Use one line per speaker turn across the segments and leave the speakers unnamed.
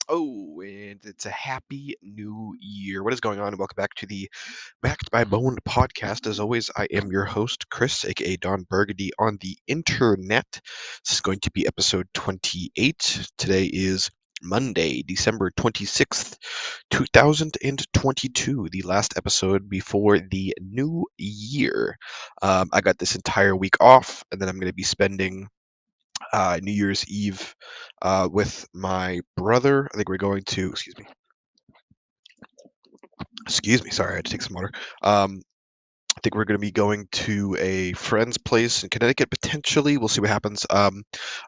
Oh, and it's a happy new year. What is going on? And welcome back to the Backed by Bone podcast. As always, I am your host, Chris, aka Don Burgundy, on the internet. This is going to be episode 28. Today is Monday, December 26th, 2022, the last episode before the new year. I got this entire week off, and then I'm going to be spending New Year's Eve with my brother. I think we're going to, excuse me, sorry, I had to take some water. I think we're going to be going to a friend's place in Connecticut potentially. We'll see what happens. I'm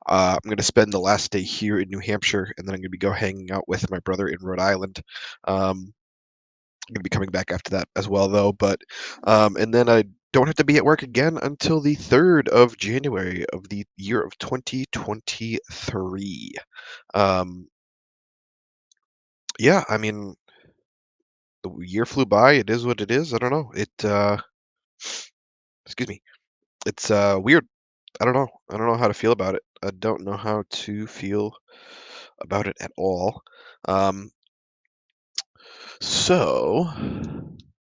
going to spend the last day here in New Hampshire, and then I'm going to be go hanging out with my brother in Rhode Island. I'm going to be coming back after that as well, though. But and then I don't have to be at work again until the 3rd of January of the year of 2023. Um, yeah, I mean, the year flew by. It is what it is. I don't know. Excuse me. It's weird. I don't know. I don't know how to feel about it. I don't know how to feel about it at all. Um, so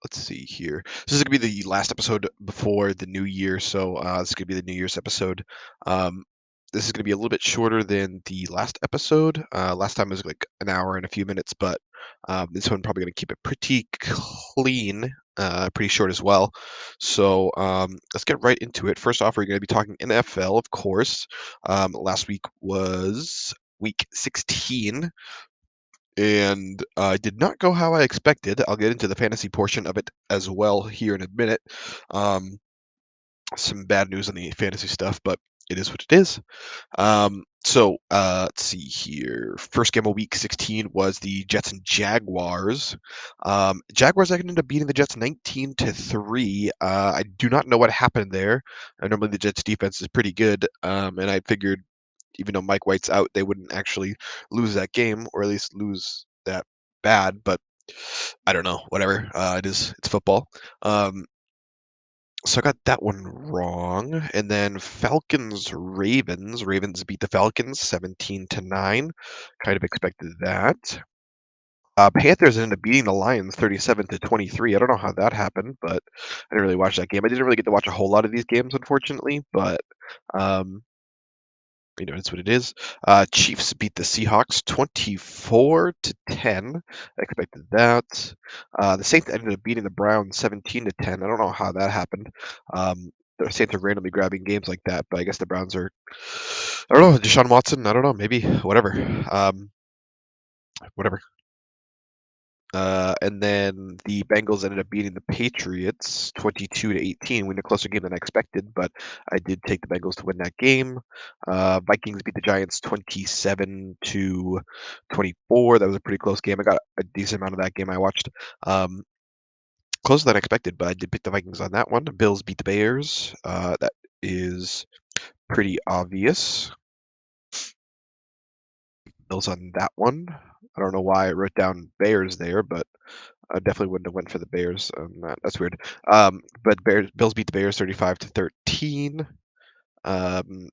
let's see here. This is gonna be the last episode before the new year. So this is gonna be the New Year's episode. Um, this is gonna be a little bit shorter than the last episode. Last time was like an hour and a few minutes, but this one probably gonna keep it pretty clean, pretty short as well. So let's get right into it. First off, we're gonna be talking NFL, of course. Last week was week 16 and did not go how I expected. I'll get into the fantasy portion of it as well here in a minute. Um, some bad news on the fantasy stuff, but it is what it is. Let's see here. First game of week 16 was the Jets and Jaguars. Jaguars ended up beating the Jets 19-3. I do not know what happened there. Normally the Jets defense is pretty good, and I figured even though Mike White's out, they wouldn't actually lose that game, or at least lose that bad. But I don't know. Whatever. It's football. Um, so I got that one wrong. And then Falcons Ravens. Ravens beat the Falcons 17-9. Kind of expected that. Panthers ended up beating the Lions 37-23. I don't know how that happened, but I didn't really watch that game. I didn't really get to watch a whole lot of these games, unfortunately. But um, it's what it is. Chiefs beat the Seahawks 24-10. I expected that. The Saints ended up beating the Browns 17-10. I don't know how that happened. The Saints are randomly grabbing games like that, but I guess the Browns are. I don't know. Deshaun Watson. I don't know. Maybe whatever. Whatever. And then the Bengals ended up beating the Patriots 22-18, winning a closer game than I expected, but I did take the Bengals to win that game. Vikings beat the Giants 27-24. That was a pretty close game. I got a decent amount of that game I watched. Closer than I expected, but I did pick the Vikings on that one. Bills beat the Bears. That is pretty obvious. Bills on that one. I don't know why I wrote down Bears there, but I definitely wouldn't have went for the Bears on that. That's weird. But Bills beat the Bears 35-13.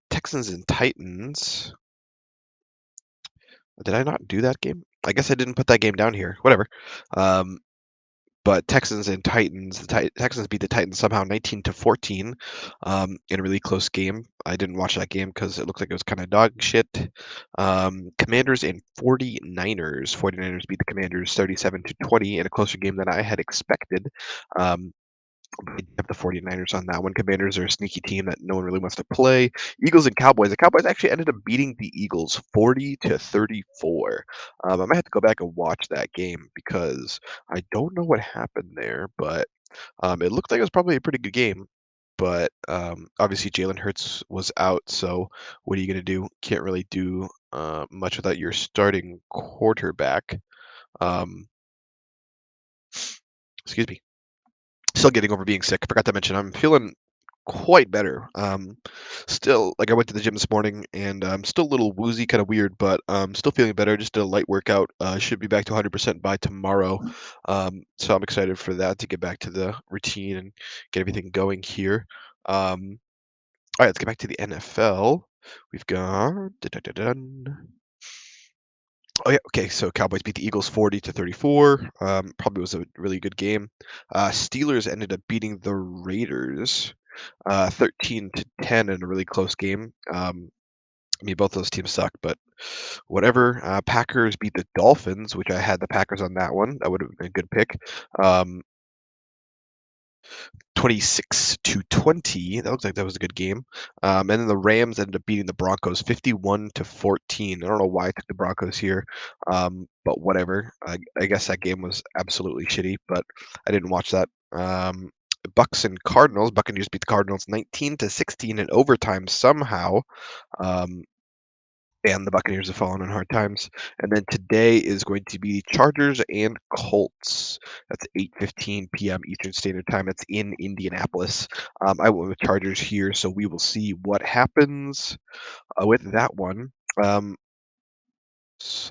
Texans and Titans. Did I not do that game? I guess I didn't put that game down here. Whatever. Um, but Texans and Titans, the Texans beat the Titans somehow 19-14 in a really close game. I didn't watch that game because it looked like it was kind of dog shit. Commanders and 49ers. 49ers beat the Commanders 37-20 in a closer game than I had expected. I have the 49ers on that one. Commanders are a sneaky team that no one really wants to play. Eagles and Cowboys. The Cowboys actually ended up beating the Eagles 40-34. I might have to go back and watch that game because I don't know what happened there, but it looked like it was probably a pretty good game. But obviously Jalen Hurts was out, so what are you going to do? Can't really do much without your starting quarterback. Um, excuse me. Still getting over being sick. Forgot to mention I'm feeling quite better. Still, like I went to the gym this morning and I'm still a little woozy, kind of weird, but still feeling better. Just did a light workout. Should be back to 100% by tomorrow. So I'm excited for that to get back to the routine and get everything going here. All right, let's get back to the NFL. We've got. Oh, yeah, okay, so Cowboys beat the Eagles 40-34, probably was a really good game. Steelers ended up beating the Raiders, 13-10 in a really close game. I mean, both those teams suck, but whatever. Packers beat the Dolphins, which I had the Packers on that one. That would have been a good pick. Um, 26-20. That looks like that was a good game. And then the Rams ended up beating the Broncos 51-14. I don't know why I took the Broncos here, but whatever. I guess that game was absolutely shitty, but I didn't watch that. Bucks and Cardinals. Buccaneers beat the Cardinals 19-16 in overtime somehow. Um, and the Buccaneers have fallen on hard times. And then today is going to be Chargers and Colts. That's 8:15 p.m. Eastern Standard Time. It's in Indianapolis. I went with Chargers here, so we will see what happens with that one. So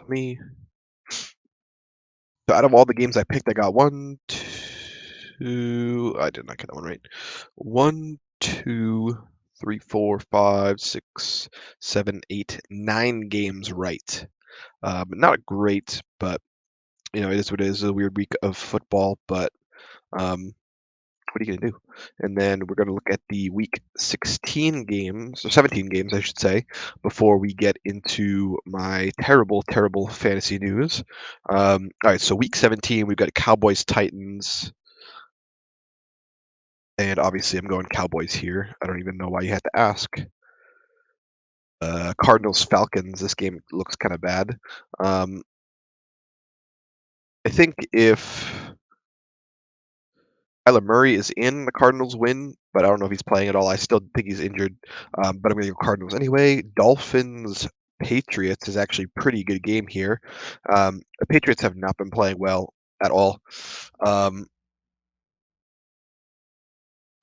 let me. So out of all the games I picked, I got one, two. I did not get that one right. One, two, three, four, five, six, seven, eight, 9 games right. Not great, but it is what it is. A weird week of football, but um, what are you gonna do? And then we're gonna look at the week 16 games, or 17 games, I should say, before we get into my terrible, terrible fantasy news. All right, so week 17, we've got Cowboys Titans, and obviously I'm going Cowboys here. I don't even know why you had to ask. Cardinals Falcons. This game looks kind of bad. Um, I think if Kyler Murray is in, the Cardinals win, but I don't know if he's playing at all. I still think he's injured, but I'm going to go Cardinals anyway. Dolphins Patriots is actually a pretty good game here. The Patriots have not been playing well at all, um,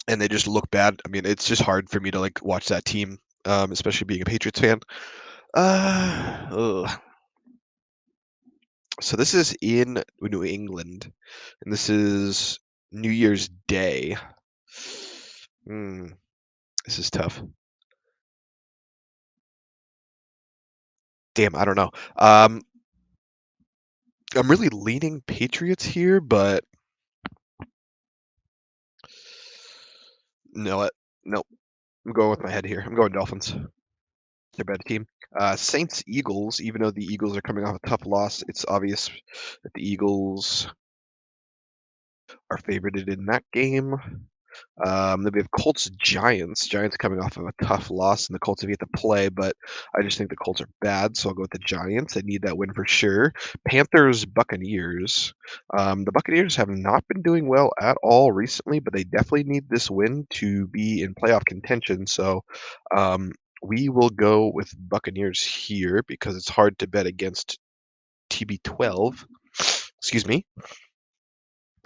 and they just look bad. I mean, it's just hard for me to like watch that team, especially being a Patriots fan. Ugh. So this is in New England, and this is New Year's Day. Hmm, this is tough. Damn, I don't know. I'm really leaning Patriots here, but no, nope. I'm going with my head here. I'm going Dolphins. They're a better team. Saints Eagles. Even though the Eagles are coming off a tough loss, it's obvious that the Eagles are favored in that game. Then we have Colts Giants. Giants coming off of a tough loss, and the Colts have yet to play, but I just think the Colts are bad, so I'll go with the Giants. I need that win for sure. Panthers Buccaneers. The Buccaneers have not been doing well at all recently, but they definitely need this win to be in playoff contention. So um, we will go with Buccaneers here because it's hard to bet against TB12. Excuse me.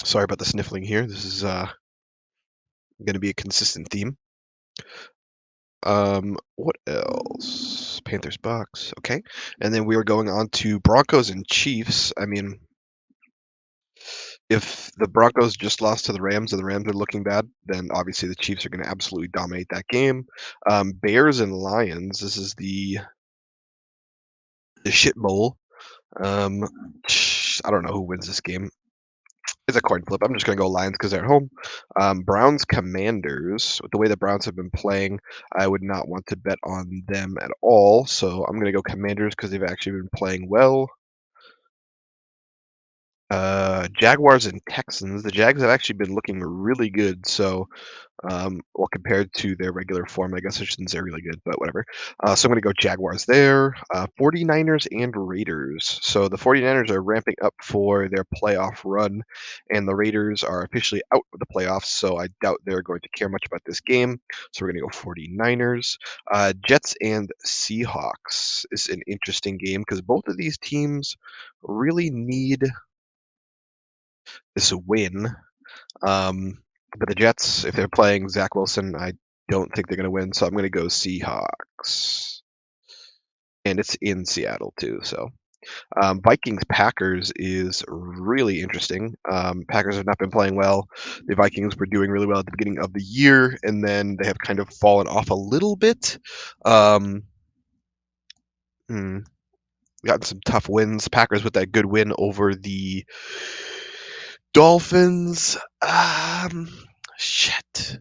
Sorry about the sniffling here. This is going to be a consistent theme. What else? Panthers, Bucks. Okay. And then we are going on to Broncos and Chiefs. I mean, if the Broncos just lost to the Rams and the Rams are looking bad, then obviously the Chiefs are going to absolutely dominate that game. Bears and Lions. This is the shit bowl. Um, I don't know who wins this game. It's a coin flip. I'm just going to go Lions because they're at home. Browns Commanders. With the way the Browns have been playing, I would not want to bet on them at all. So I'm going to go Commanders because they've actually been playing well. Jaguars and Texans. The Jags have actually been looking really good. So well, compared to their regular form, I guess I shouldn't say really good, but whatever. So I'm going to go Jaguars there. 49ers and Raiders. So the 49ers are ramping up for their playoff run, and the Raiders are officially out of the playoffs, so I doubt they're going to care much about this game. So we're going to go 49ers. Jets and Seahawks is an interesting game because both of these teams really need this win. But the Jets, if they're playing Zach Wilson, I don't think they're going to win. So I'm going to go Seahawks, and it's in Seattle too. So Vikings Packers is really interesting. Packers have not been playing well. The Vikings were doing really well at the beginning of the year, and then they have kind of fallen off a little bit. Um, hmm. gotten some tough wins. Packers with that good win over the Dolphins. Shit.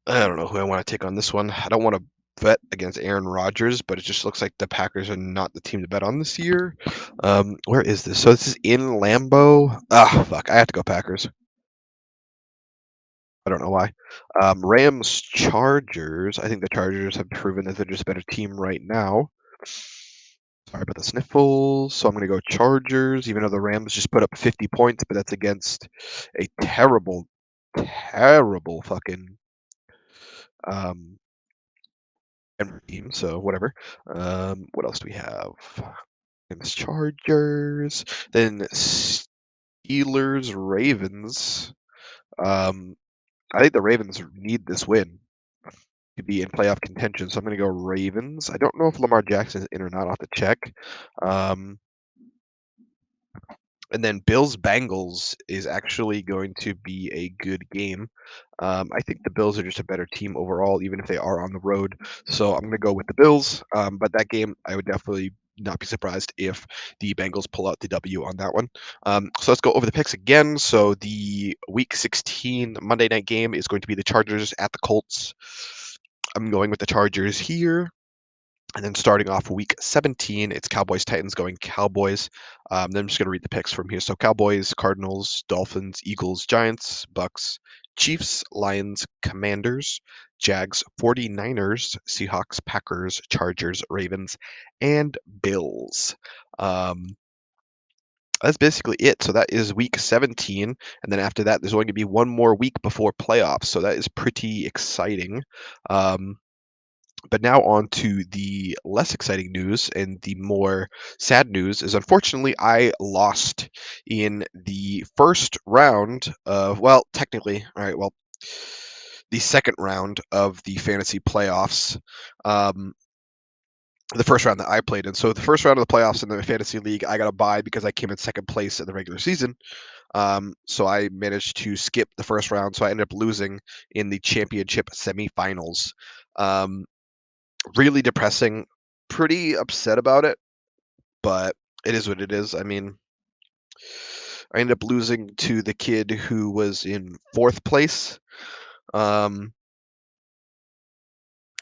I don't know who I want to take on this one. I don't want to bet against Aaron Rodgers, but it just looks like the Packers are not the team to bet on this year. Where is this? So this is in Lambeau. Ah, fuck. I have to go Packers. I don't know why. Rams Chargers. I think the Chargers have proven that they're just a better team right now. Sorry about the sniffles. So I'm going to go Chargers, even though the Rams just put up 50 points, but that's against a terrible, terrible fucking um, Denver team. So whatever. What else do we have? Rams Chargers. Then Steelers Ravens. Um, I think the Ravens need this win to be in playoff contention. So I'm going to go Ravens. I don't know if Lamar Jackson is in or not. I'll have to check. Um, And then Bills Bengals is actually going to be a good game. I think the Bills are just a better team overall, even if they are on the road. So I'm going to go with the Bills. But that game, I would definitely not be surprised if the Bengals pull out the W on that one. So let's go over the picks again. So the Week 16 Monday night game is going to be the Chargers at the Colts. I'm going with the Chargers here. And then starting off week 17, it's Cowboys Titans going Cowboys. Then I'm just going to read the picks from here. So Cowboys, Cardinals, Dolphins, Eagles, Giants, Bucks, Chiefs, Lions, Commanders, Jags, 49ers, Seahawks, Packers, Chargers, Ravens, and Bills. Um, that's basically it. So that is week 17. And then after that, there's only going to be one more week before playoffs. So that is pretty exciting. Um, but now on to the less exciting news and the more sad news is unfortunately I lost in the first round of, well, technically, all right, well, the second round of the fantasy playoffs. Um, the first round that I played in. So the first round of the playoffs in the fantasy league, I got a bye because I came in second place in the regular season. So I managed to skip the first round. So I ended up losing in the championship semifinals. Um, Really depressing. Pretty upset about it, but it is what it is. I mean, I ended up losing to the kid who was in fourth place. Um,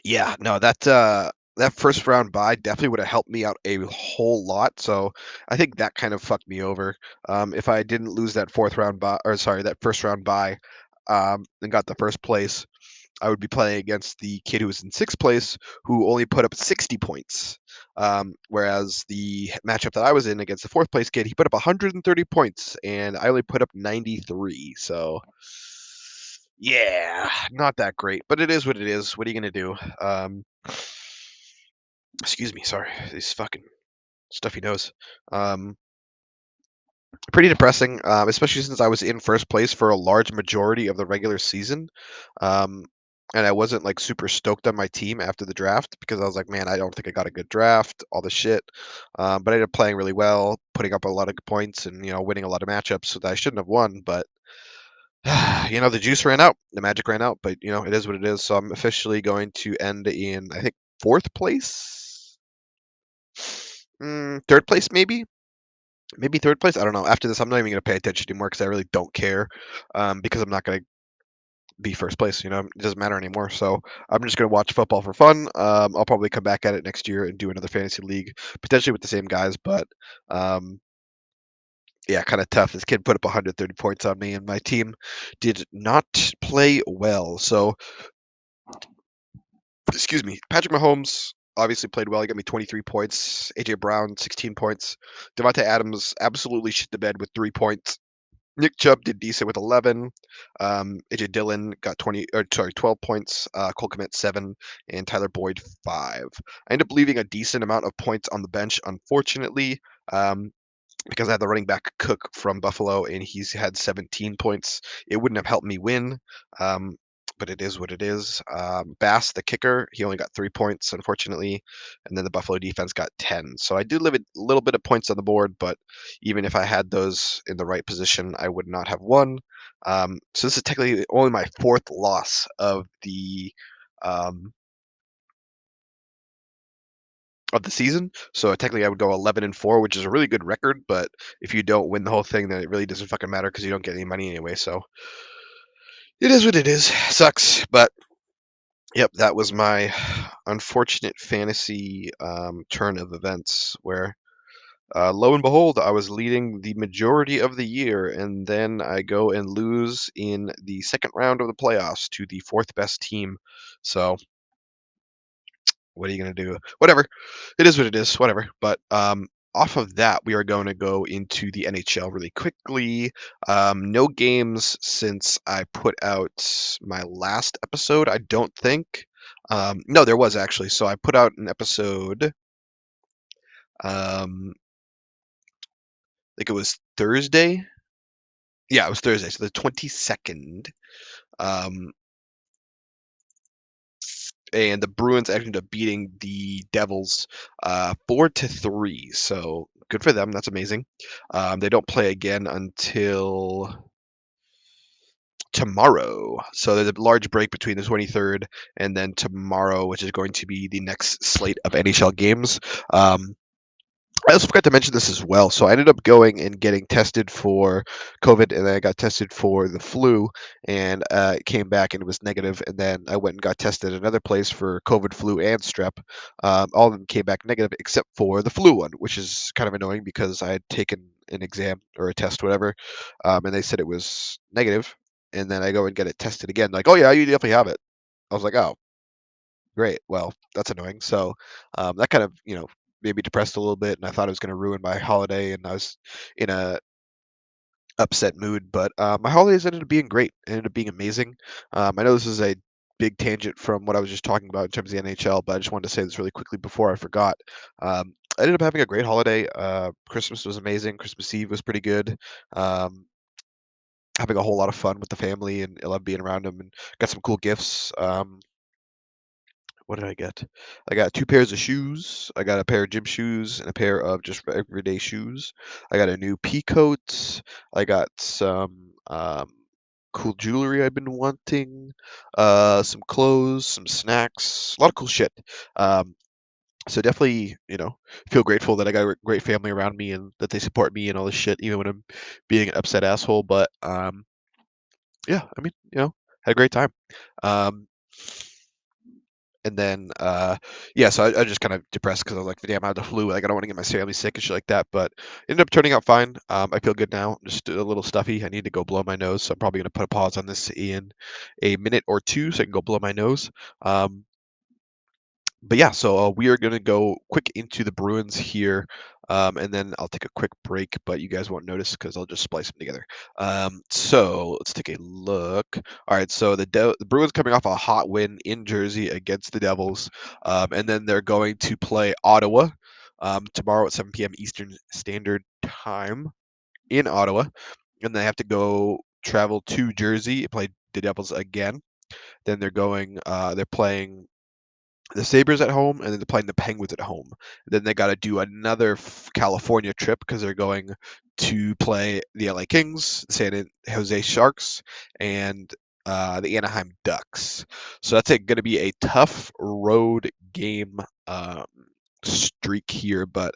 yeah, no, that first round bye definitely would have helped me out a whole lot. So I think that kind of fucked me over. If I didn't lose that fourth round bye, or sorry, that first round bye, and got the first place, I would be playing against the kid who was in sixth place, who only put up 60 points. Whereas the matchup that I was in against the fourth place kid, he put up 130 points, and I only put up 93. So, yeah, not that great, but it is what it is. What are you gonna do? Excuse me, sorry, these fucking stuffy nose. Um, Pretty depressing, especially since I was in first place for a large majority of the regular season. Um, and I wasn't like super stoked on my team after the draft because I was like, man, I don't think I got a good draft, all this shit. But I ended up playing really well, putting up a lot of good points and, winning a lot of matchups that I shouldn't have won. But, the juice ran out, the magic ran out, but, it is what it is. So I'm officially going to end in, I think, fourth place? Third place, maybe? Maybe third place. I don't know. After this, I'm not even going to pay attention anymore because I really don't care. Because I'm not going to be first place. It doesn't matter anymore. So I'm just going to watch football for fun. I'll probably come back at it next year and do another fantasy league, potentially with the same guys. But um, yeah, kind of tough. This kid put up 130 points on me, and my team did not play well. So excuse me, Patrick Mahomes obviously played well. He got me 23 points. AJ Brown 16 points. Devontae Adams absolutely shit the bed with 3 points. Nick Chubb did decent with 11. AJ Dillon got 12 points. Cole Kmet 7, and Tyler Boyd 5. I ended up leaving a decent amount of points on the bench, unfortunately. Because I had the running back Cook from Buffalo, and he's had 17 points. It wouldn't have helped me win, um, but it is what it is. Bass, the kicker, he only got 3 points, unfortunately, and then the Buffalo defense got 10. So I did leave a little bit of points on the board, but even if I had those in the right position, I would not have won. So this is technically only my fourth loss of the. Um, of the season. So technically, I would go 11-4, which is a really good record. But if you don't win the whole thing, then it really doesn't fucking matter because you don't get any money anyway. So it is what it is. Sucks, but yep, that was my unfortunate fantasy turn of events where. Lo and behold, I was leading the majority of the year, and then I go and lose in the second round of the playoffs to the fourth best team. So, what are you going to do? Whatever. It is what it is. Whatever. But off of that, we are going to go into the NHL really quickly. No games since I put out my last episode, I don't think. No, there was actually. So I put out an episode. I think it was Thursday. Yeah, it was Thursday, so the 22nd. Um, and the Bruins ended up beating the Devils 4-3. So good for them. That's amazing. They don't play again until tomorrow. So there's a large break between the 23rd and then tomorrow, which is going to be the next slate of NHL games. I also forgot to mention this as well. So I ended up going and getting tested for COVID, and then I got tested for the flu, and it came back and it was negative. And then I went and got tested at another place for COVID, flu, and strep. All of them came back negative except for the flu one, which is kind of annoying because I had taken an exam or a test, whatever, and they said it was negative. And then I go and get it tested again, like, oh yeah, you definitely have it. I was like, oh, great. Well, that's annoying. So that kind of, made me depressed a little bit, and I thought it was going to ruin my holiday, and I was in a upset mood. But my holidays ended up being great. It ended up being amazing. I know this is a big tangent from what I was just talking about in terms of the NHL, but I just wanted to say this really quickly before I forgot. I ended up having a great holiday. Christmas was amazing. Christmas Eve was pretty good. Um, Having a whole lot of fun with the family, and I love being around them, and got some cool gifts. What did I get? I got 2 pairs of shoes. I got a pair of gym shoes and a pair of just everyday shoes. I got a new pea coat. I got some cool jewelry I've been wanting. Some clothes, some snacks, a lot of cool shit. Um, so definitely, feel grateful that I got a great family around me and that they support me and all this shit, even when I'm being an upset asshole. But yeah, I mean, had a great time. Um, And then, yeah, so I just kind of depressed because I was like, damn, I had the flu. Like, I don't want to get my family sick and shit like that. But ended up turning out fine. I feel good now. Just a little stuffy. I need to go blow my nose. So I'm probably going to put a pause on this in a minute or two so I can go blow my nose. Um, but yeah, so we are going to go quick into the Bruins here, and then I'll take a quick break, but you guys won't notice because I'll just splice them together. So let's take a look. All right, so the Bruins coming off a hot win in Jersey against the Devils, and then they're going to play Ottawa tomorrow at 7 p.m. Eastern Standard Time in Ottawa, and they have to go travel to Jersey and play the Devils again. Then they're playing the Sabres at home, and then they're playing the Penguins at home. Then they got to do another California trip because they're going to play the LA Kings, the San Jose Sharks, and the Anaheim Ducks. So that's going to be a tough road game streak here, but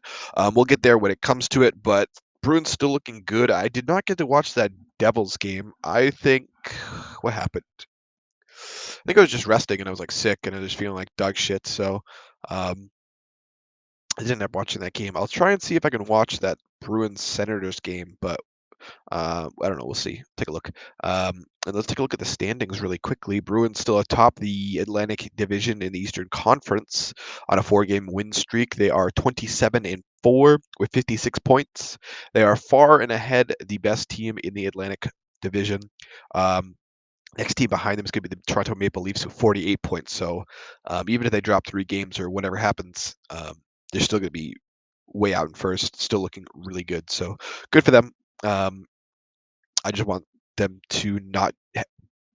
we'll get there when it comes to it. But Bruins still looking good. I did not get to watch that Devils game. I think what happened? I think I was just resting and I was like sick and I was feeling like dog shit. So um, I didn't end up watching that game. I'll try and see if I can watch that Bruins Senators game, but I don't know. We'll see. Take a look. And let's take a look at the standings really quickly. Bruins still atop the Atlantic Division in the Eastern Conference on a 4-game win streak. They are 27-4 with 56 points. They are far and ahead the best team in the Atlantic Division. Um, Next team behind them is going to be the Toronto Maple Leafs with 48 points. So even if they drop 3 games or whatever happens, they're still going to be way out in first, still looking really good. So good for them. I just want them to not,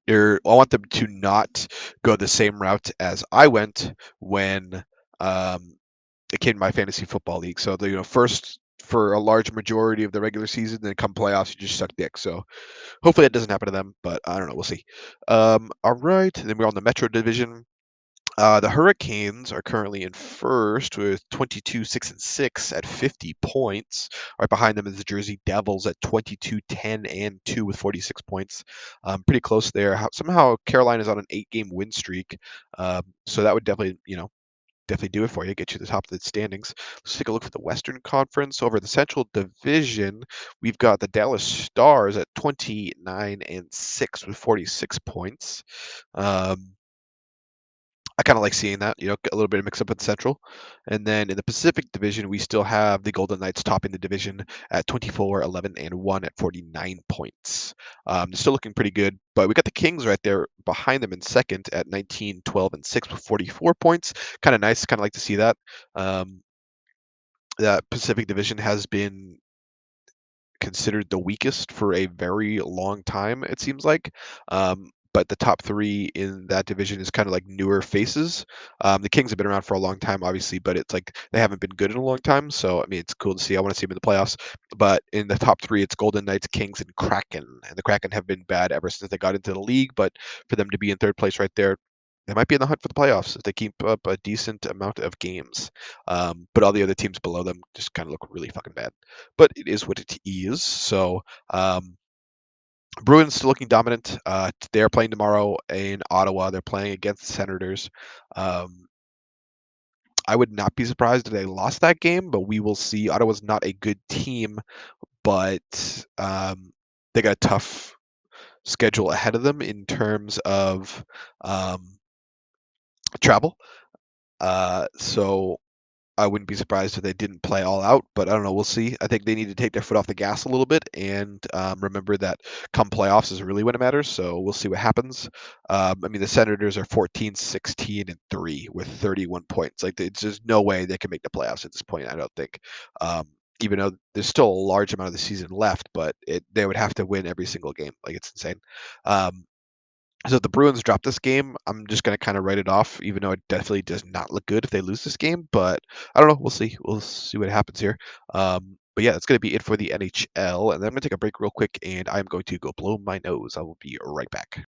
or I want them to not go the same route as I went when it came to my fantasy football league. So the first for a large majority of the regular season, then come playoffs, you just suck dick. So hopefully that doesn't happen to them, but I don't know. We'll see. All right. Then we're on the Metro Division. The Hurricanes are currently in first with 22, 6, and 6 at 50 points. Right behind them is the Jersey Devils at 22, 10, and 2 with 46 points. Pretty close there. Somehow Carolina's on an 8-game win streak. So that would definitely, definitely do it for you, get you to the top of the standings. Let's take a look at the Western Conference. Over the Central Division, we've got the Dallas Stars at 29 and 6 with 46 points. Um, I kind of like seeing that, a little bit of mix up with the Central. And then in the Pacific Division, we still have the Golden Knights topping the division at 24, 11, and 1 at 49 points. They're still looking pretty good, but we got the Kings right there behind them in second at 19, 12, and 6 with 44 points. Kind of nice, kind of like to see that. Um, that Pacific Division has been considered the weakest for a very long time, it seems like. But the top three in that division is kind of like newer faces. The Kings have been around for a long time, obviously, but it's like they haven't been good in a long time. So I mean, it's cool to see. I want to see them in the playoffs. But in the top three, it's Golden Knights, Kings, and Kraken. And the Kraken have been bad ever since they got into the league. But for them to be in third place right there, they might be in the hunt for the playoffs if they keep up a decent amount of games. But all the other teams below them just kind of look really fucking bad, but it is what it is. So um, Bruins still looking dominant. They're playing tomorrow in Ottawa. They're playing against the Senators. Um, I would not be surprised if they lost that game, but we will see. Ottawa's not a good team, but they got a tough schedule ahead of them in terms of um, travel. So I wouldn't be surprised if they didn't play all out, but I don't know. We'll see. I think they need to take their foot off the gas a little bit and remember that come playoffs is really when it matters. So we'll see what happens. I mean, the Senators are 14, 16, and 3 with 31 points. Like, it's just no way they can make the playoffs at this point, I don't think. Even though there's still a large amount of the season left, but they would have to win every single game. Like, it's insane. Um, so if the Bruins drop this game, I'm just going to kind of write it off, even though it definitely does not look good if they lose this game. But I don't know. We'll see. We'll see what happens here. But yeah, that's going to be it for the NHL. And then I'm going to take a break real quick, and I'm going to go blow my nose. I will be right back.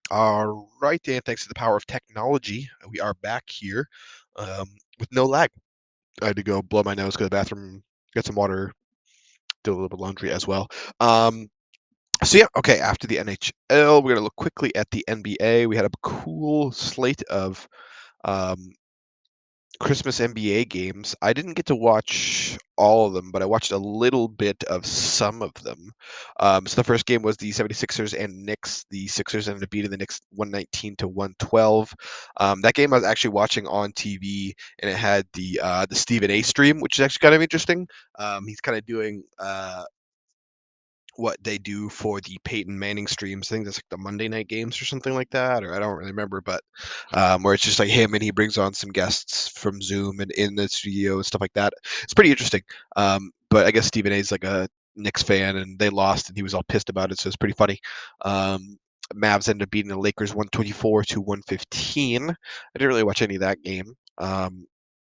All right, Dan. Thanks to the power of technology, we are back here with no lag. I had to go blow my nose, go to the bathroom, get some water, do a little bit of laundry as well. So yeah, okay. After the NHL, we're gonna look quickly at the NBA. We had a cool slate of um, Christmas NBA games. I didn't get to watch all of them, but I watched a little bit of some of them. So the first game was the 76ers and Knicks. The Sixers ended up beating the Knicks 119 to 112. That game I was actually watching on TV, and it had the Stephen A stream, which is actually kind of interesting. He's kind of doing what they do for the Peyton Manning streams. I think that's like the Monday night games or something like that, or I don't really remember, but where it's just like him and he brings on some guests from Zoom and in the studio and stuff like that. It's pretty interesting. But I guess Stephen A is like a Knicks fan and they lost and he was all pissed about it, so it's pretty funny. Mavs ended up beating the Lakers 124 to 115. I didn't really watch any of that game.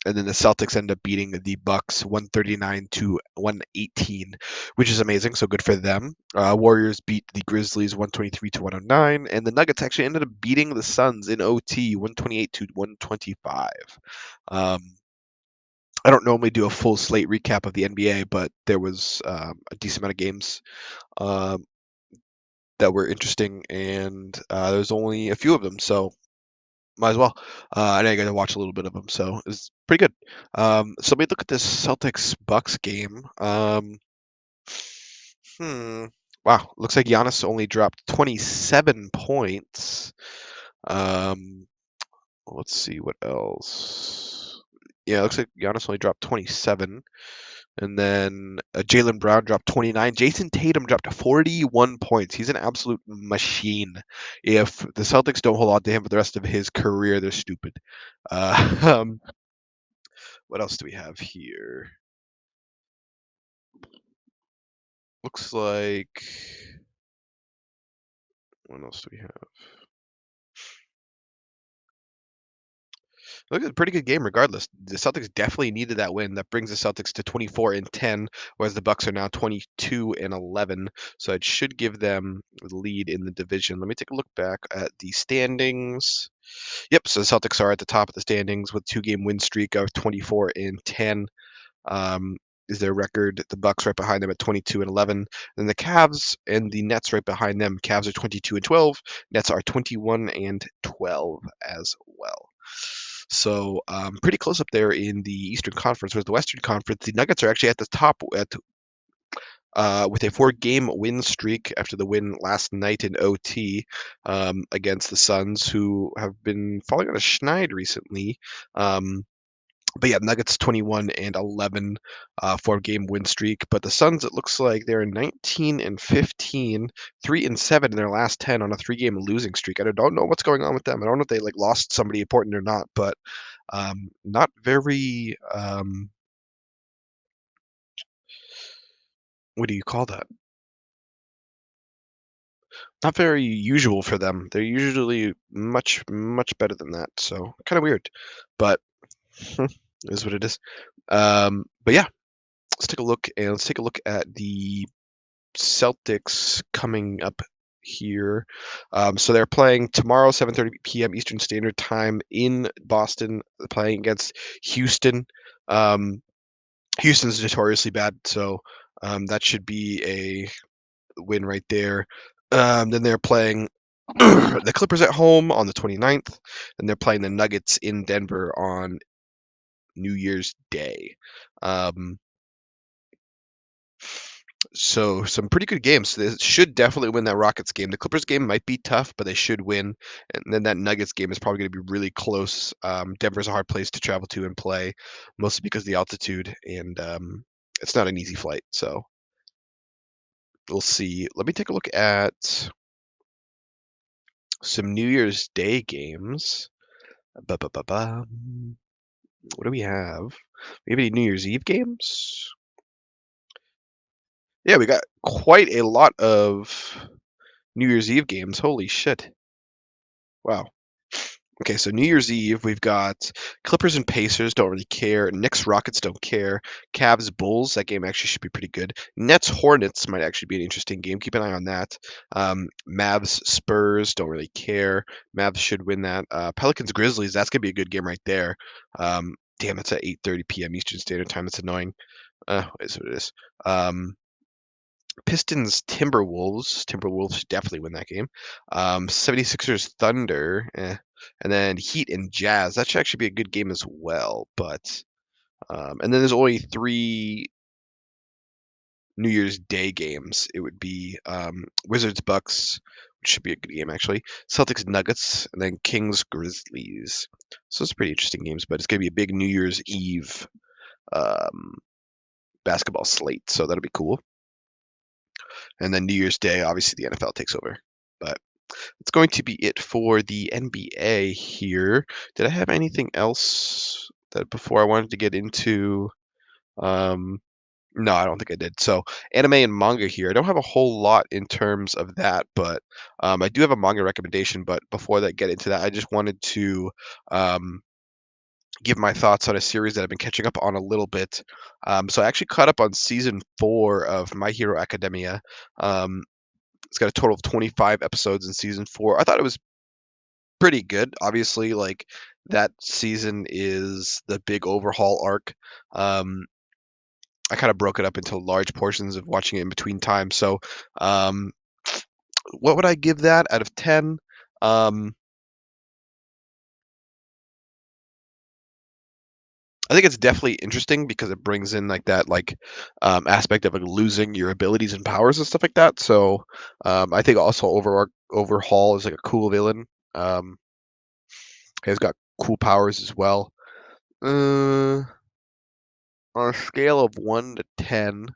And then the Celtics end up beating the Bucks 139 to 118, which is amazing. So good for them. Warriors beat the Grizzlies 123 to 109, and the Nuggets actually ended up beating the Suns in OT 128 to 125. Um, I don't normally do a full slate recap of the NBA, but there was a decent amount of games um, that were interesting, and there's only a few of them, so might as well. And I got to watch a little bit of them, so it's pretty good. So let me look at this Celtics Bucks game. Hmm. Wow, looks like Giannis only dropped 27 points. Um, let's see what else. Yeah, it looks like Giannis only dropped 27. And then Jalen Brown dropped 29. Jason Tatum dropped 41 points. He's an absolute machine. If the Celtics don't hold on to him for the rest of his career, they're stupid. Um, what else do we have here? Looks like. What else do we have? Look, at a pretty good game regardless. The Celtics definitely needed that win. That brings the Celtics to 24-10, whereas the Bucks are now 22-11. So it should give them the lead in the division. Let me take a look back at the standings. Yep, so the Celtics are at the top of the standings with 2-game win streak of 24-10. Um, is their record. The Bucks right behind them at 22-11. Then the Cavs and the Nets right behind them. Cavs are 22-12. Nets are 21-12 as well. So pretty close up there in the Eastern Conference. Whereas the Western Conference, the Nuggets are actually at the top with a 4-game win streak after the win last night in OT against the Suns, who have been falling on a schneid recently. But yeah, Nuggets 21-11, 4-game win streak. But the Suns, it looks like they're 19-15, 3-7 in their last 10 on a 3-game losing streak. I don't know what's going on with them. I don't know if they like lost somebody important or not, but not very. What do you call that? Not very usual for them. They're usually much better than that. So kind of weird, but is what it is. But yeah, let's take a look at the Celtics coming up here. So they're playing tomorrow, 7:30 p.m. Eastern Standard Time in Boston, playing against Houston. Um, Houston's notoriously bad, so that should be a win right there. Then they're playing the Clippers at home on the 29th, and they're playing the Nuggets in Denver on New Year's Day. Um, So some pretty good games. They should definitely win that Rockets game. The Clippers game might be tough, but they should win. And then that Nuggets game is probably going to be really close. Denver's a hard place to travel to and play, mostly because of the altitude, and it's not an easy flight. So we'll see. Let me take a look at some New Year's Day games. Ba-ba-ba-bum. What do we have? Maybe New Year's Eve games? Yeah, we got quite a lot of New Year's Eve games. Holy shit. Wow. Okay, so New Year's Eve, we've got Clippers and Pacers, don't really care. Knicks, Rockets, don't care. Cavs, Bulls, that game actually should be pretty good. Nets, Hornets might actually be an interesting game. Keep an eye on that. Mavs, Spurs, don't really care. Mavs should win that. Pelicans, Grizzlies, that's going to be a good game right there. Damn, it's at 8:30 p.m. Eastern Standard Time. That's annoying. Is what it is. Pistons, Timberwolves. Timberwolves should definitely win that game. 76ers, Thunder. And then Heat and Jazz. That should actually be a good game as well. But and then there's only 3 New Year's Day games. It would be Wizards, Bucks, which should be a good game actually. Celtics, Nuggets, and then Kings, Grizzlies. So it's pretty interesting games, but it's gonna be a big New Year's Eve um, basketball slate. So that'll be cool. And then New Year's Day, obviously the NFL takes over. But it's going to be it for the NBA here. Did I have anything else that before I wanted to get into? Um, no, I don't think I did. So anime and manga here. I don't have a whole lot in terms of that, but I do have a manga recommendation. But before that, get into that, I just wanted to um, give my thoughts on a series that I've been catching up on a little bit. So I actually caught up on season 4 of My Hero Academia. Um, it's got a total of 25 episodes in season 4. I thought it was pretty good. Obviously, like that season is the big overhaul arc. Um, I kind of broke it up into large portions of watching it in between times. So, um, what would I give that out of 10? Um, I think it's definitely interesting because it brings in like that aspect of like losing your abilities and powers and stuff like that. So I think also overhaul is like a cool villain. Um, he's got cool powers as well. Uh, on a scale of 1 to 10,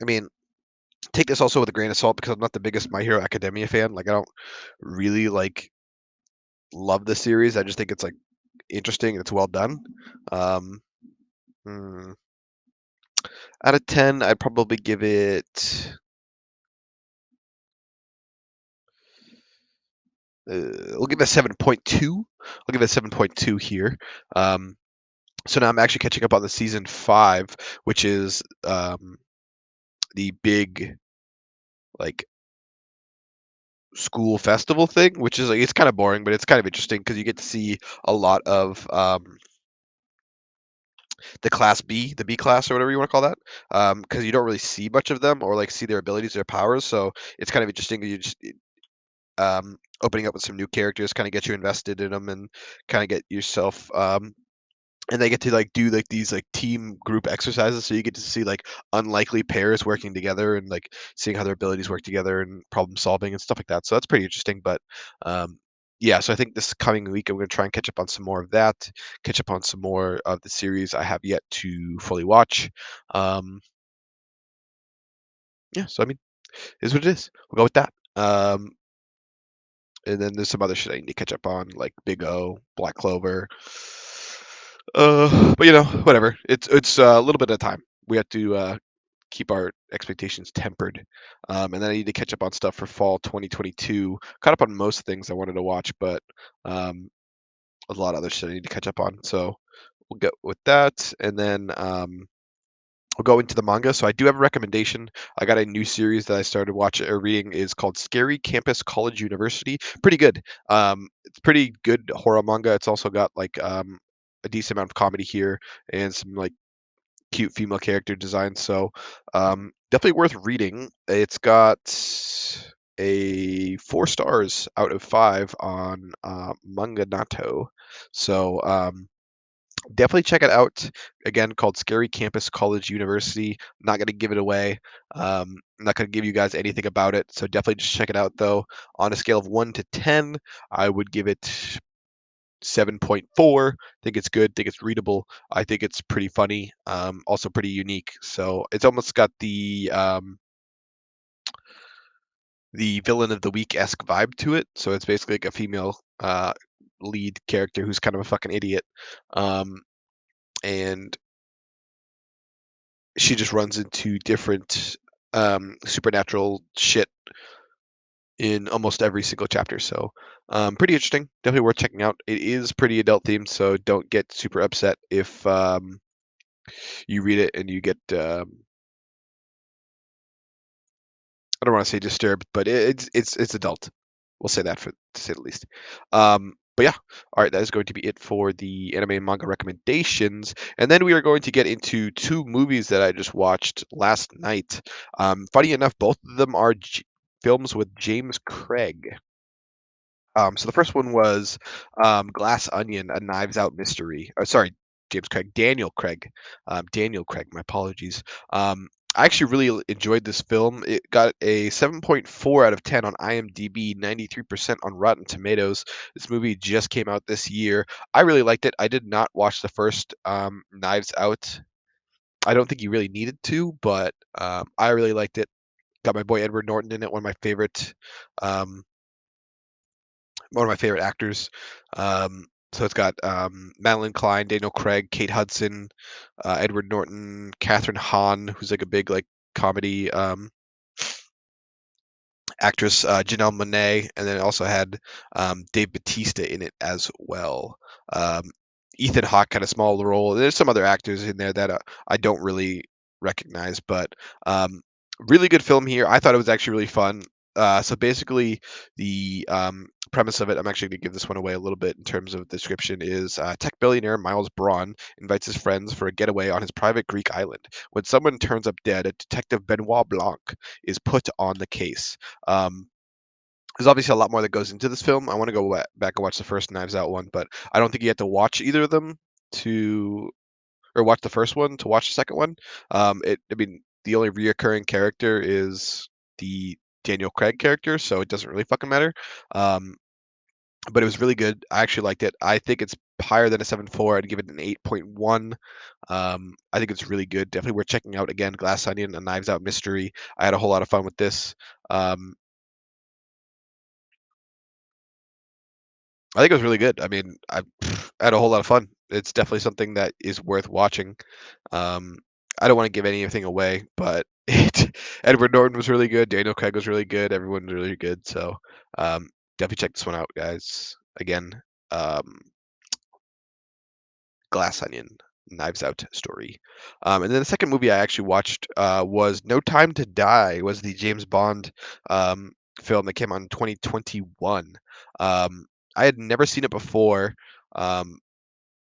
I mean, take this also with a grain of salt because I'm not the biggest My Hero Academia fan. Like, I don't really like love the series. I just think it's like interesting and it's well done. Um, hmm, out of 10, I'd probably give it. We'll give it a 7.2. I'll give it a 7.2 here. Um, so now I'm actually catching up on the season 5, which is the big like school festival thing, which is like it's kind of boring, but it's kind of interesting because you get to see a lot of the class B, the B class or whatever you want to call that, because you don't really see much of them or like see their abilities, their powers. So it's kind of interesting. You just opening up with some new characters kind of get you invested in them and kind of get yourself and they get to like do like these like team group exercises, so you get to see like unlikely pairs working together and like seeing how their abilities work together and problem solving and stuff like that. So that's pretty interesting. But yeah, so I think this coming week I'm going to try and catch up on some more of that, catch up on some more of the series I have yet to fully watch. Um, yeah, so I mean, it is what it is. We'll go with that. And then there's some other shit I need to catch up on, like Big O, Black Clover. But whatever. It's a little bit of time. We have to keep our expectations tempered. And then I need to catch up on stuff for fall 2022. Caught up on most things I wanted to watch, but um, a lot of other shit I need to catch up on. So we'll get with that, and then we'll go into the manga. So I do have a recommendation. I got a new series that I started watching or reading is called Scary Campus College University. Pretty good. It's pretty good horror manga. It's also got like a decent amount of comedy here and some like cute female character design. So definitely worth reading. It's got a 4 stars out of 5 on Manga Nato. So definitely check it out. Again, called Scary Campus College University. Not going to give it away. I'm not going to give you guys anything about it. So definitely just check it out, though. On a scale of 1 to 10, I would give it 7.4. Think it's good. Think it's readable. I think it's pretty funny. Also pretty unique. So it's almost got the villain of the week esque vibe to it. So it's basically like a female lead character who's kind of a fucking idiot. Um, and she just runs into different supernatural shit in almost every single chapter. So pretty interesting. Definitely worth checking out. It is pretty adult themed, so don't get super upset if you read it and you get I don't want to say disturbed, but it's adult. We'll say that for to say the least. But yeah, all right, that is going to be it for the anime and manga recommendations, and then we are going to get into 2 movies that I just watched last night. Funny enough, both of them are films with James Craig. So the first one was Glass Onion, a Knives Out mystery. Sorry, James Craig, Daniel Craig, Daniel Craig. My apologies. I actually really enjoyed this film. It got a 7.4 out of 10 on IMDb, 93% on Rotten Tomatoes. This movie just came out this year. I really liked it. I did not watch the first Knives Out. I don't think you really needed to, but I really liked it. Got my boy Edward Norton in it, um, one of my favorite actors. So it's got Madeline Klein, Daniel Craig, Kate Hudson, Edward Norton, Catherine Hahn, who's like a big like comedy actress, Janelle Monáe, and then it also had Dave Bautista in it as well. Um, Ethan Hawke had a small role. There's some other actors in there that I don't really recognize, but really good film here. I thought it was actually really fun. So basically, the premise of it, I'm actually going to give this one away a little bit in terms of description, is tech billionaire Miles Braun invites his friends for a getaway on his private Greek island. When someone turns up dead, a detective Benoit Blanc is put on the case. Um, there's obviously a lot more that goes into this film. I want to go back and watch the first Knives Out one, but I don't think you have to watch either of them to, or watch the first one to watch the second one. I mean, the only reoccurring character is the Daniel Craig character, so it doesn't really fucking matter. Um, but it was really good. I actually liked it. I think it's higher than a 7.4. I'd give it an 8.1. I think it's really good. Definitely worth checking out. Again, Glass Onion, a Knives Out mystery. I had a whole lot of fun with this. Um, I think it was really good. I mean, I had a whole lot of fun. It's definitely something that is worth watching. Um, I don't want to give anything away, but Edward Norton was really good. Daniel Craig was really good. Everyone was really good. So definitely check this one out, guys. Again, um, Glass Onion, Knives Out story. And then the second movie I actually watched was No Time to Die. Was the James Bond um, film that came out in 2021. Um, I had never seen it before, um,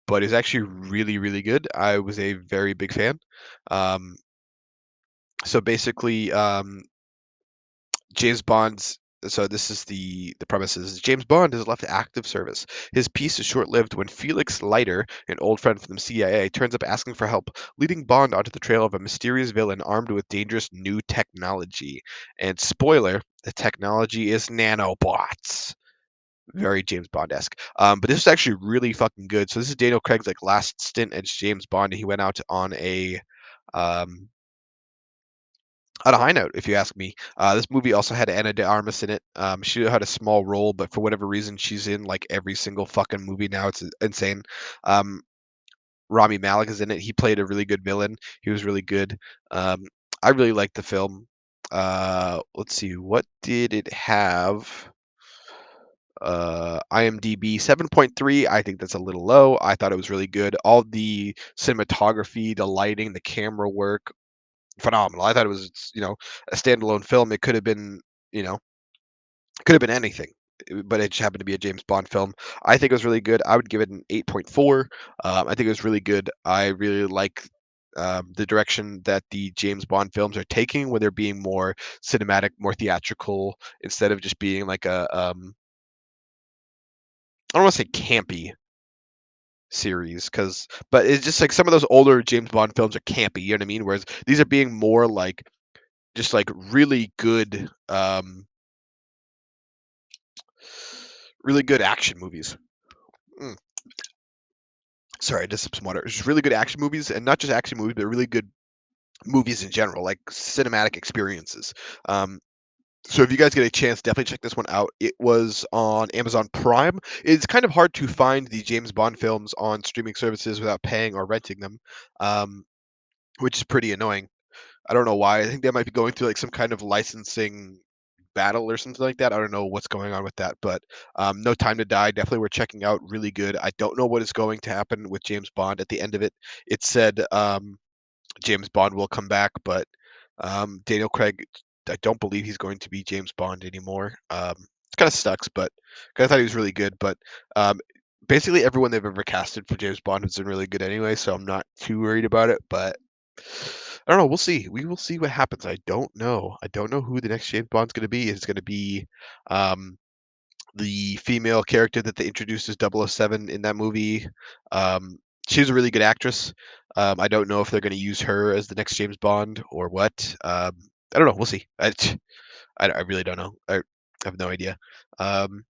but it's actually really, really good. I was a very big fan. Um, so basically, James Bond's so this is the premise is James Bond has left active service. His peace is short-lived when Felix Leiter, an old friend from the CIA, turns up asking for help, leading Bond onto the trail of a mysterious villain armed with dangerous new technology. And spoiler, the technology is nanobots. Very James Bond-esque. But this is actually really fucking good. So this is Daniel Craig's like last stint as James Bond, and he went out um, on a high note, if you ask me. This movie also had Anna de Armas in it. She had a small role, but for whatever reason, she's in like every single fucking movie now. It's insane. Um, Rami Malek is in it. He played a really good villain. He was really good. Um, I really liked the film. Let's see, what did it have? IMDb 7.3. I think that's a little low. I thought it was really good. All the cinematography, the lighting, the camera work, phenomenal. I thought it was, a standalone film. It could have been, you know, could have been anything, but it just happened to be a James Bond film. I think it was really good. I would give it an 8.4. I think it was really good. I really like the direction that the James Bond films are taking, where they're being more cinematic, more theatrical, instead of just being like I don't want to say campy series, but it's just like some of those older James Bond films are campy. You know what I mean? Whereas these are being more like just like really good action movies. Mm, sorry, I just sipped some water. Just really good action movies, and not just action movies, but really good movies in general, like cinematic experiences. Um, so if you guys get a chance, definitely check this one out. It was on Amazon Prime. It's kind of hard to find the James Bond films on streaming services without paying or renting them, um, which is pretty annoying. I don't know why. I think they might be going through like some kind of licensing battle or something like that. I don't know what's going on with that, but No Time to Die definitely we're checking out. Really good. I don't know what is going to happen with James Bond at the end of it. It said James Bond will come back, but Daniel Craig, I don't believe he's going to be James Bond anymore. It kind of sucks, but 'cause I thought he was really good. But um, basically everyone they've ever casted for James Bond has been really good anyway, so I'm not too worried about it. But I don't know. We'll see. We will see what happens. I don't know. I don't know who the next James Bond's going to be. Is it going to be um, the female character that they introduced as 007 in that movie? Um, she's a really good actress. I don't know if they're going to use her as the next James Bond or what. I don't know. We'll see. I really don't know. I have no idea. Um,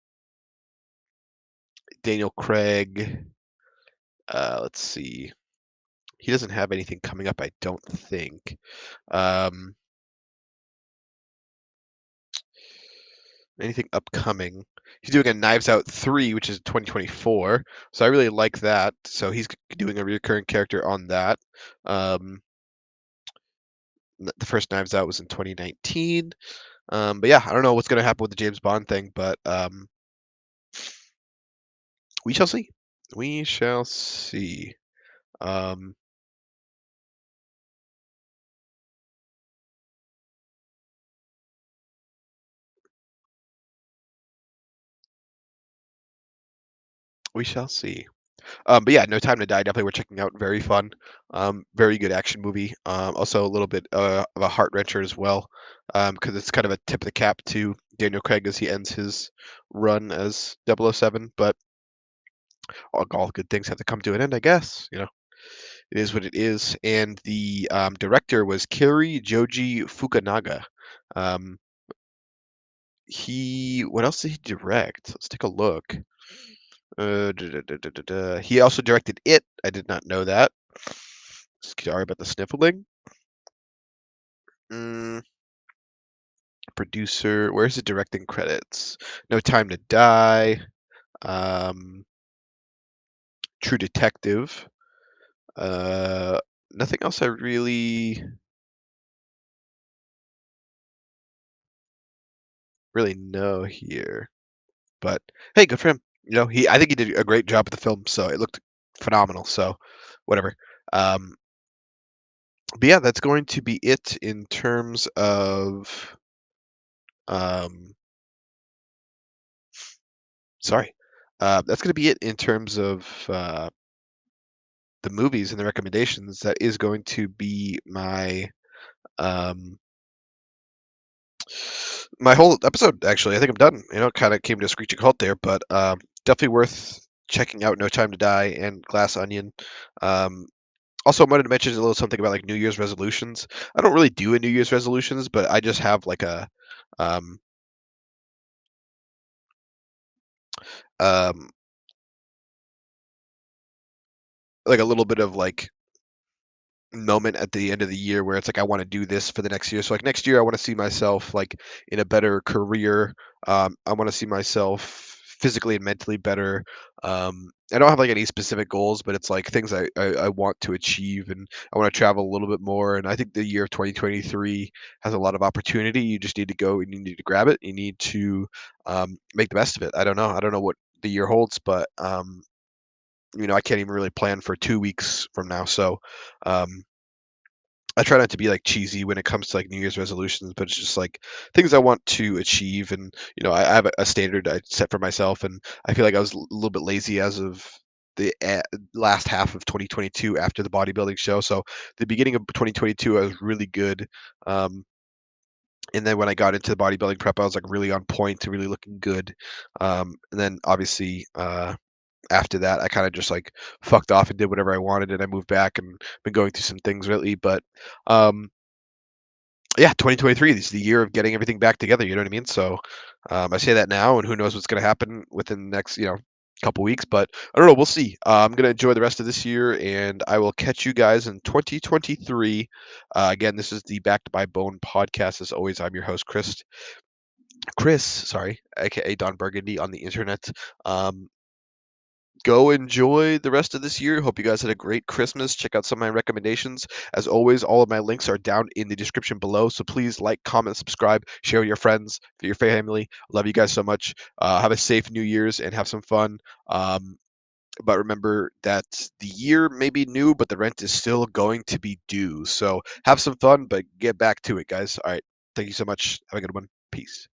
Daniel Craig. Let's see. He doesn't have anything coming up, I don't think. Um, Anything upcoming? He's doing a Knives Out 3, which is 2024, so I really like that. So he's doing a recurring character on that. Um, the first Knives Out was in 2019. But yeah, I don't know what's gonna happen with the James Bond thing, but we shall see. We shall see. Um, we shall see. But yeah, No Time to Die, definitely we're checking out. Very fun. Very good action movie. Also a little bit of a heart wrencher as well, because it's kind of a tip of the cap to Daniel Craig as he ends his run as 007. But all good things have to come to an end, I guess. It is what it is. And the director was Kiri Joji Fukunaga. Um, what else did he direct? Let's take a look. He also directed It. I did not know that. Sorry about the sniffling. Mm, producer. Where's the directing credits? No Time to Die. Um, True Detective. Uh, Nothing else I really know here. But hey, good for him. I think he did a great job with the film, so it looked phenomenal. So, whatever. Um, but yeah, that's going to be it in terms of um, sorry. That's going to be it in terms of the movies and the recommendations. That is going to be um, my whole episode. Actually, I think I'm done. Kind of came to a screeching halt there, but definitely worth checking out. No Time to Die and Glass Onion. Um, Also, I wanted to mention a little something about like New Year's resolutions. I don't really do a New Year's resolutions, but I just have um, um, like a little bit of like moment at the end of the year where it's like I want to do this for the next year. So like next year I want to see myself like in a better career. I want to see myself physically and mentally better. I don't have like any specific goals, but it's like things I want to achieve, and I want to travel a little bit more. And I think the year of 2023 has a lot of opportunity. You just need to go and you need to grab it. You need to make the best of it. I don't know. I don't know what the year holds, but I can't even really plan for 2 weeks from now. So um, I try not to be like cheesy when it comes to like New Year's resolutions, but it's just like things I want to achieve, and I have a standard I set for myself, and I feel like I was a little bit lazy as of the last half of 2022 after the bodybuilding show. So the beginning of 2022, I was really good, um, and then when I got into the bodybuilding prep, I was like really on point, really looking good, and then obviously. After that, I kind of just like fucked off and did whatever I wanted, and I moved back and been going through some things lately. But um, yeah, 2023 is the year of getting everything back together. You know what I mean? So I say that now, and who knows what's going to happen within the next couple weeks. But I don't know. We'll see. I'm going to enjoy the rest of this year, and I will catch you guys in 2023. Again, this is the Backed by Bone podcast. As always, I'm your host, Chris, sorry, aka Don Burgundy on the internet. Um, Go enjoy the rest of this year. Hope you guys had a great Christmas. Check out some of my recommendations. As always, all of my links are down in the description below. So please like, comment, subscribe, share with your friends, your family. Love you guys so much. Have a safe New Year's and have some fun. Um, but remember that the year may be new, but the rent is still going to be due. So have some fun, but get back to it, guys. All right. Thank you so much. Have a good one. Peace.